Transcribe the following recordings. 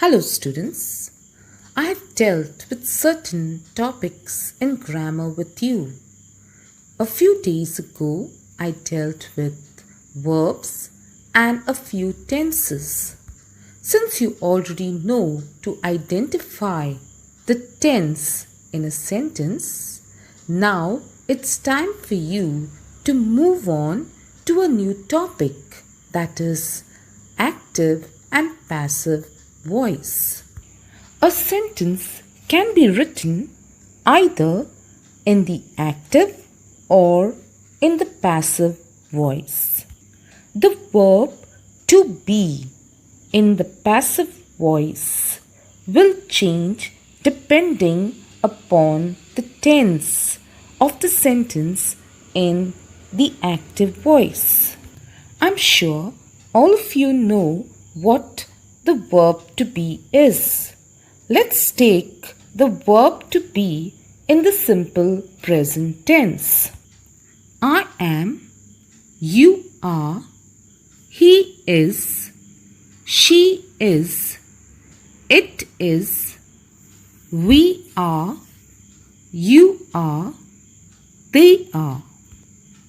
Hello students, I have dealt with certain topics in grammar with you. A few days ago, I dealt with verbs and a few tenses. Since you already know to identify the tense in a sentence, now it's time for you to move on to a new topic, that is active and passive voice. A sentence can be written either in the active or in the passive voice. The verb to be in the passive voice will change depending upon the tense of the sentence in the active voice. I'm sure all of you know what the verb to be is. Let's take the verb to be in the simple present tense. I am, you are, he is, she is, it is, we are, you are, they are.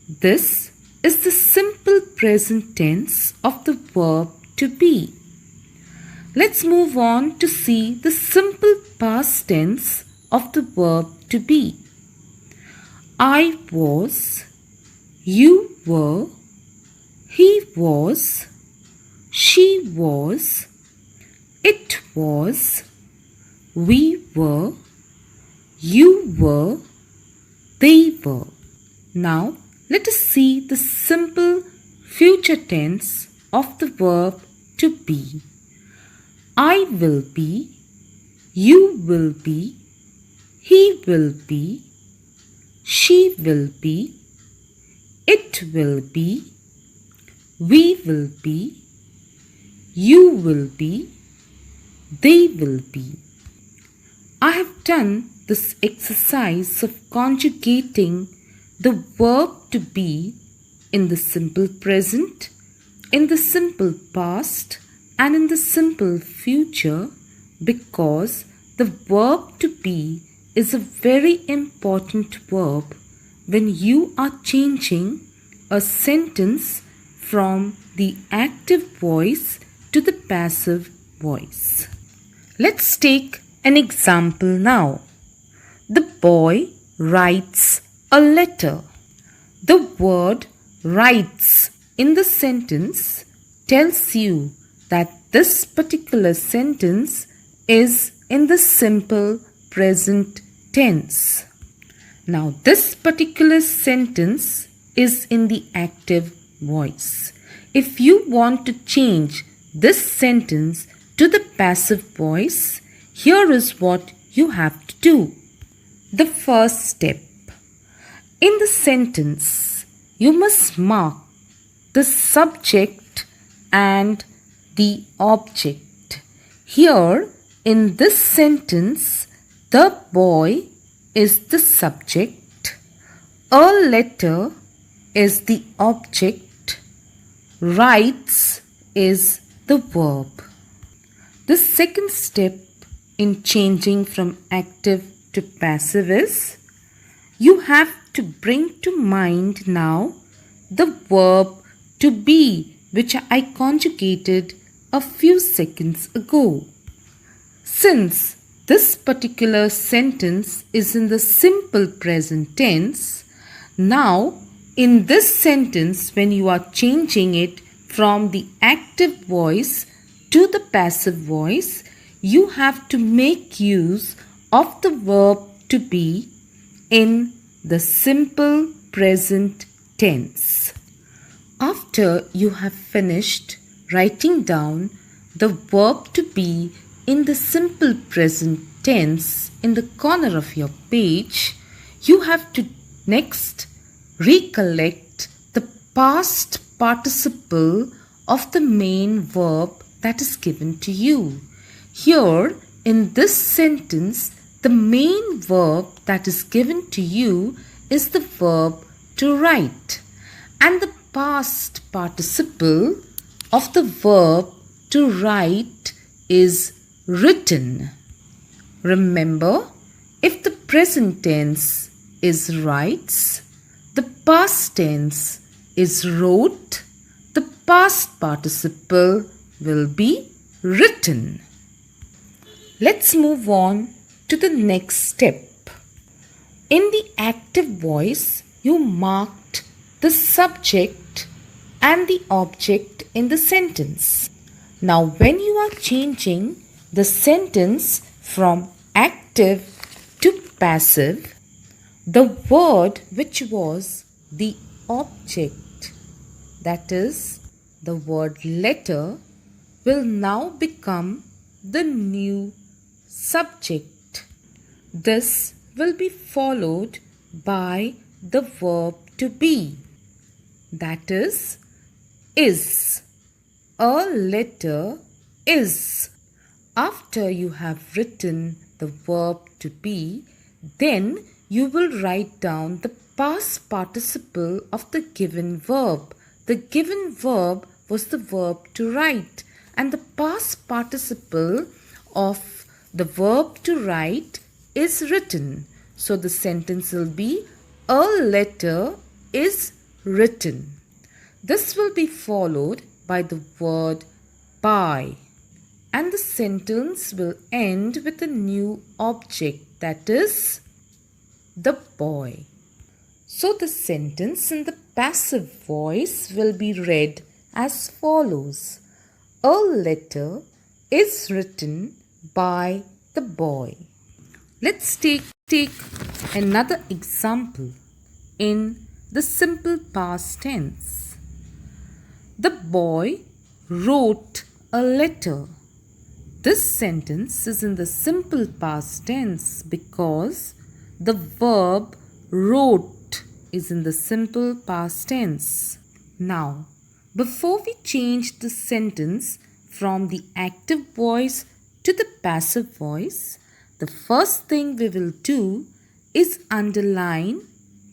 This is the simple present tense of the verb to be. Let's move on to see the simple past tense of the verb to be. I was, you were, he was, she was, it was, we were, you were, they were. Now let us see the simple future tense of the verb to be. I will be, you will be, he will be, she will be, it will be, we will be, you will be, they will be. I have done this exercise of conjugating the verb to be in the simple present, in the simple past, and in the simple future because the verb to be is a very important verb when you are changing a sentence from the active voice to the passive voice. Let's take an example now. The boy writes a letter. The word writes in the sentence tells you that this particular sentence is in the simple present tense. Now this particular sentence is in the active voice. If you want to change this sentence to the passive voice, here is what you have to do. The first step. In the sentence, you must mark the subject and the object. Here, in this sentence, the boy is the subject, a letter is the object, writes is the verb. The second step in changing from active to passive is, you have to bring to mind now the verb to be, which I conjugated a few seconds ago. Since this particular sentence is in the simple present tense, now in this sentence when you are changing it from the active voice to the passive voice, you have to make use of the verb to be in the simple present tense. After you have finished writing down the verb to be in the simple present tense in the corner of your page, you have to next recollect the past participle of the main verb that is given to you. Here in this sentence, the main verb that is given to you is the verb to write, and the past participle of the verb to write is written. Remember, if the present tense is writes, the past tense is wrote, the past participle will be written. Let's move on to the next step. In the active voice, you marked the subject and the object in the sentence. Now, when you are changing the sentence from active to passive, the word which was the object, that is, the word letter, will now become the new subject. This will be followed by the verb to be, that is. A letter is. After you have written the verb to be, then you will write down the past participle of the given verb. The given verb was the verb to write, and the past participle of the verb to write is written. So the sentence will be, a letter is written. This will be followed by the word by, and the sentence will end with a new object, that is, the boy. So the sentence in the passive voice will be read as follows. A letter is written by the boy. Let's take another example in the simple past tense. The boy wrote a letter. This sentence is in the simple past tense because the verb wrote is in the simple past tense. Now, before we change the sentence from the active voice to the passive voice, the first thing we will do is underline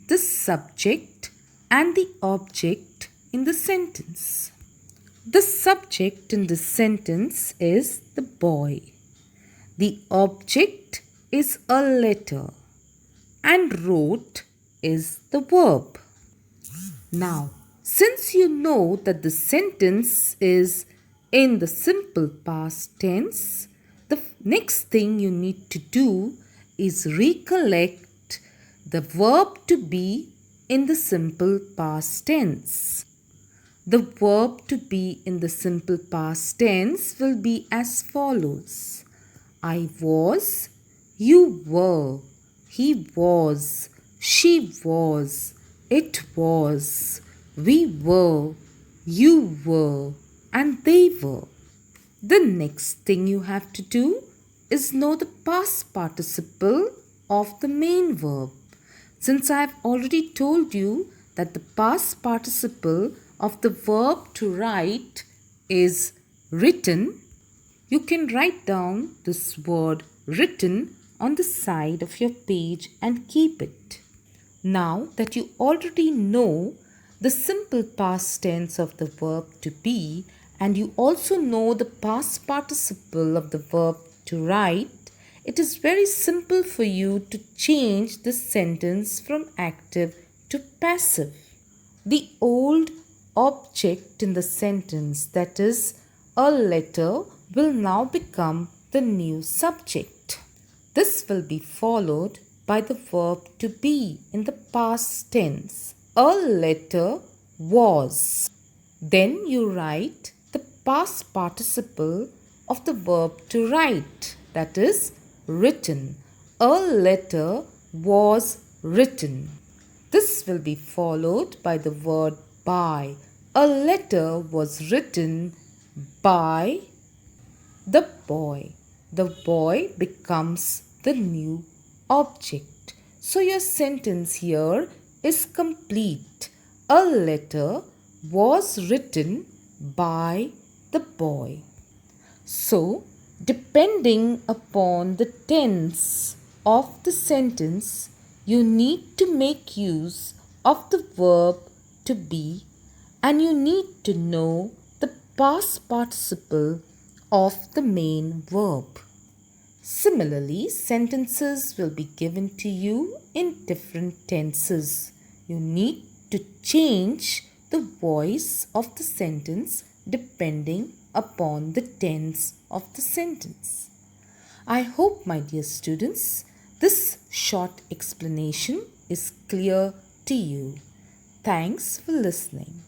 the subject and the object in the sentence. The subject in the sentence is the boy. The object is a letter, and wrote is the verb. Now, since you know that the sentence is in the simple past tense, the next thing you need to do is recollect the verb to be in the simple past tense. The verb to be in the simple past tense will be as follows. I was, you were, he was, she was, it was, we were, you were, and they were. The next thing you have to do is know the past participle of the main verb. Since I have already told you that the past participle of the verb to write is written, you can write down this word written on the side of your page and keep it. Now that you already know the simple past tense of the verb to be, and you also know the past participle of the verb to write, it is very simple for you to change the sentence from active to passive. The old object in the sentence, that is, a letter, will now become the new subject. This will be followed by the verb to be in the past tense. A letter was. Then you write the past participle of the verb to write, that is, written. A letter was written. This will be followed by the word by. A letter was written by the boy. The boy becomes the new object. So your sentence here is complete. A letter was written by the boy. So, depending upon the tense of the sentence, you need to make use of the verb to be, and you need to know the past participle of the main verb. Similarly, sentences will be given to you in different tenses. You need to change the voice of the sentence depending upon the tense of the sentence. I hope, my dear students, this short explanation is clear to you. Thanks for listening.